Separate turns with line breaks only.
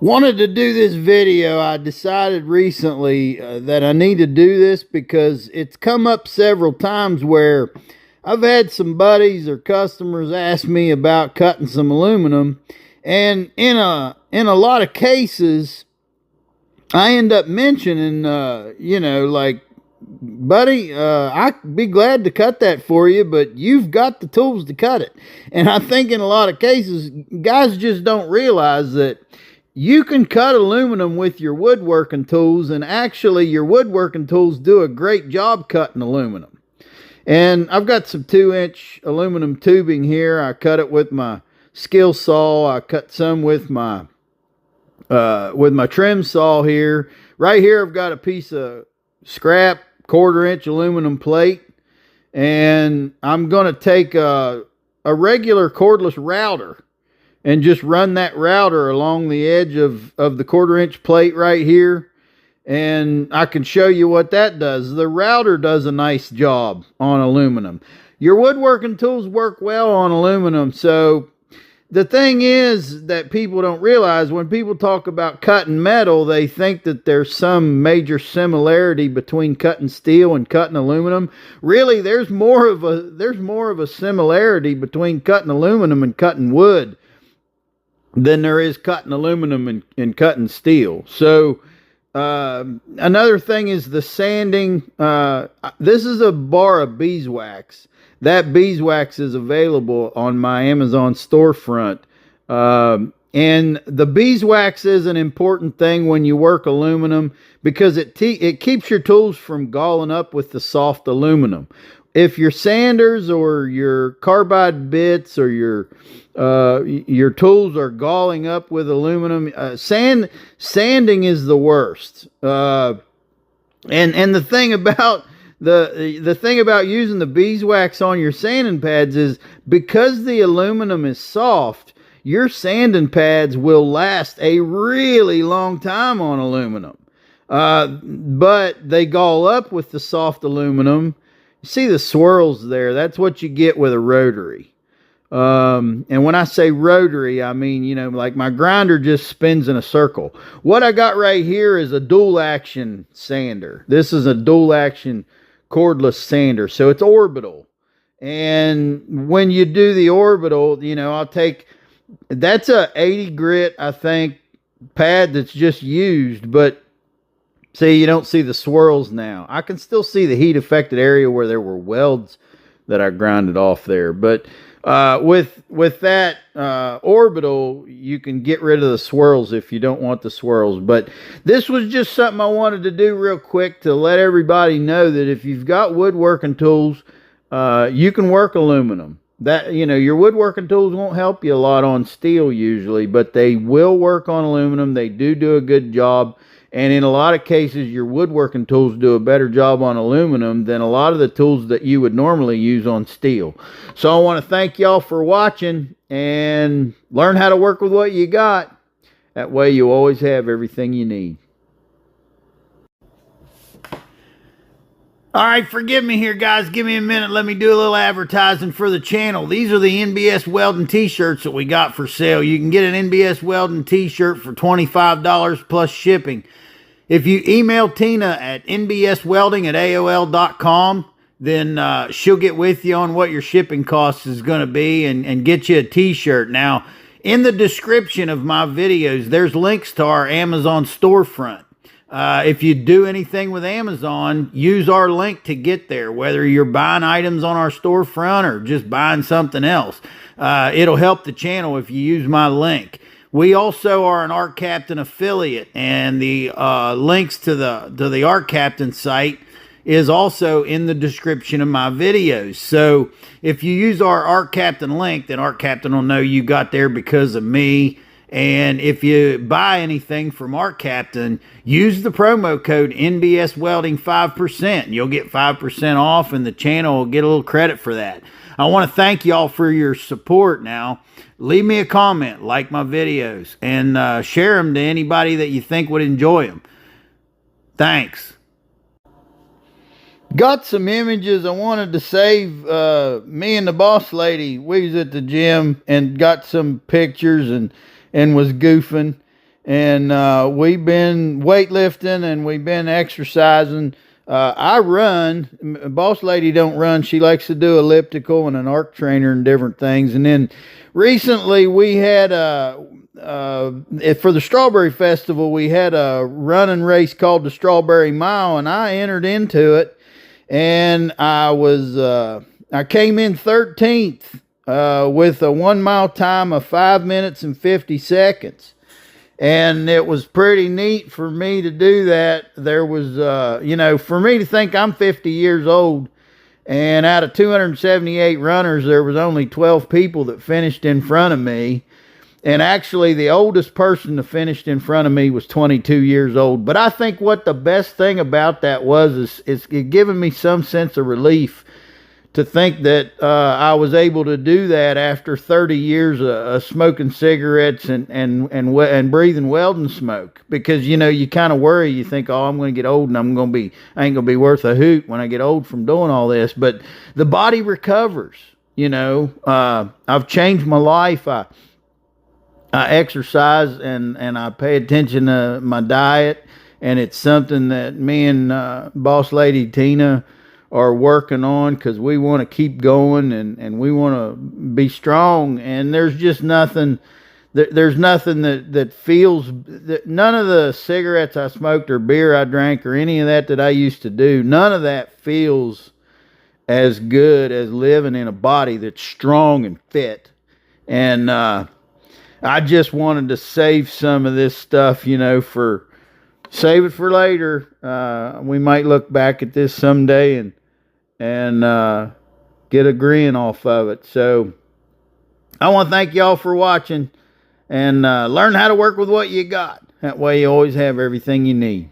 Wanted to do this video. I decided recently that I need to do this because it's come up several times where I've had some buddies or customers ask me about cutting some aluminum, and in a lot of cases I end up mentioning like, buddy, I'd be glad to cut that for you, but you've got the tools to cut it. And I think in a lot of cases guys just don't realize that you can cut aluminum with your woodworking tools, and actually your woodworking tools do a great job cutting aluminum. And I've got some 2-inch aluminum tubing here. I cut it with my skill saw. I cut some with my trim saw here. Right here I've got a piece of scrap 1/4-inch aluminum plate, and I'm going to take a regular cordless router and just run that router along the edge of the 1/4-inch plate right here. And I can show you what that does. The router does a nice job on aluminum. Your woodworking tools work well on aluminum. So the thing is that people don't realize, when people talk about cutting metal, they think that there's some major similarity between cutting steel and cutting aluminum. Really, there's more of a similarity between cutting aluminum and cutting wood than there is cutting aluminum and cutting steel. So another thing is the sanding. This is a bar of beeswax. That beeswax is available on my Amazon storefront. And the beeswax is an important thing when you work aluminum, because it keeps your tools from galling up with the soft aluminum. If your sanders or your carbide bits or your tools are galling up with aluminum, sanding is the worst. And the thing about the thing about using the beeswax on your sanding pads is, because the aluminum is soft, your sanding pads will last a really long time on aluminum. But they gall up with the soft aluminum. See the swirls there? That's what you get with a rotary. And when I say rotary, I mean, like my grinder just spins in a circle. What I got right here is a dual action sander. This is a dual action cordless sander. So it's orbital. And when you do the orbital, that's a 80 grit, I think, pad that's just used, but see, you don't see the swirls now. I can still see the heat affected area where there were welds that I grinded off there. But with that orbital, you can get rid of the swirls if you don't want the swirls. But this was just something I wanted to do real quick to let everybody know that if you've got woodworking tools, you can work aluminum. Your woodworking tools won't help you a lot on steel usually, but they will work on aluminum. They do a good job. And in a lot of cases, your woodworking tools do a better job on aluminum than a lot of the tools that you would normally use on steel. So I want to thank y'all for watching, and learn how to work with what you got. That way you always have everything you need. All right, forgive me here, guys. Give me a minute. Let me do a little advertising for the channel. These are the NBS Welding t-shirts that we got for sale. You can get an NBS Welding t-shirt for $25 plus shipping. If you email Tina at nbswelding@aol.com, then she'll get with you on what your shipping cost is going to be, and get you a t-shirt. Now, in the description of my videos, there's links to our Amazon storefront. If you do anything with Amazon, use our link to get there, whether you're buying items on our storefront or just buying something else. It'll help the channel if you use my link. We also are an Art Captain affiliate, and the links to the Art Captain site is also in the description of my videos. So if you use our Art Captain link, then Art Captain will know you got there because of me. And if you buy anything from Art Captain, use the promo code NBS Welding 5%. You'll get 5% off, and the channel will get a little credit for that. I want to thank y'all for your support. Now, leave me a comment, like my videos, and share them to anybody that you think would enjoy them. Thanks. Got some images I wanted to save. Me and the boss lady, we was at the gym and got some pictures and was goofing. and we've been weightlifting and we've been exercising. I run. Boss lady don't run. She likes to do elliptical and an arc trainer and different things. And then recently we had for the Strawberry Festival, we had a running race called the Strawberry Mile, and I entered into it, and I came in 13th with a 1 mile time of 5 minutes and 50 seconds. And it was pretty neat for me to do that. There was, for me to think I'm 50 years old, and out of 278 runners, there was only 12 people that finished in front of me. And actually, the oldest person that finished in front of me was 22 years old. But I think what the best thing about that was is it giving me some sense of relief to think that I was able to do that after 30 years of smoking cigarettes and breathing welding smoke. Because, you kind of worry. You think, oh, I'm going to get old and I ain't going to be worth a hoot when I get old from doing all this. But the body recovers, I've changed my life. I exercise and I pay attention to my diet. And it's something that me and boss lady Tina are working on, because we want to keep going and we want to be strong. And there's just nothing, there's nothing that feels, none of the cigarettes I smoked or beer I drank or any of that I used to do, none of that feels as good as living in a body that's strong and fit. And I just wanted to save some of this stuff, save it for later. We might look back at this someday and get a grin off of it. So I want to thank y'all for watching, and learn how to work with what you got. That way you always have everything you need.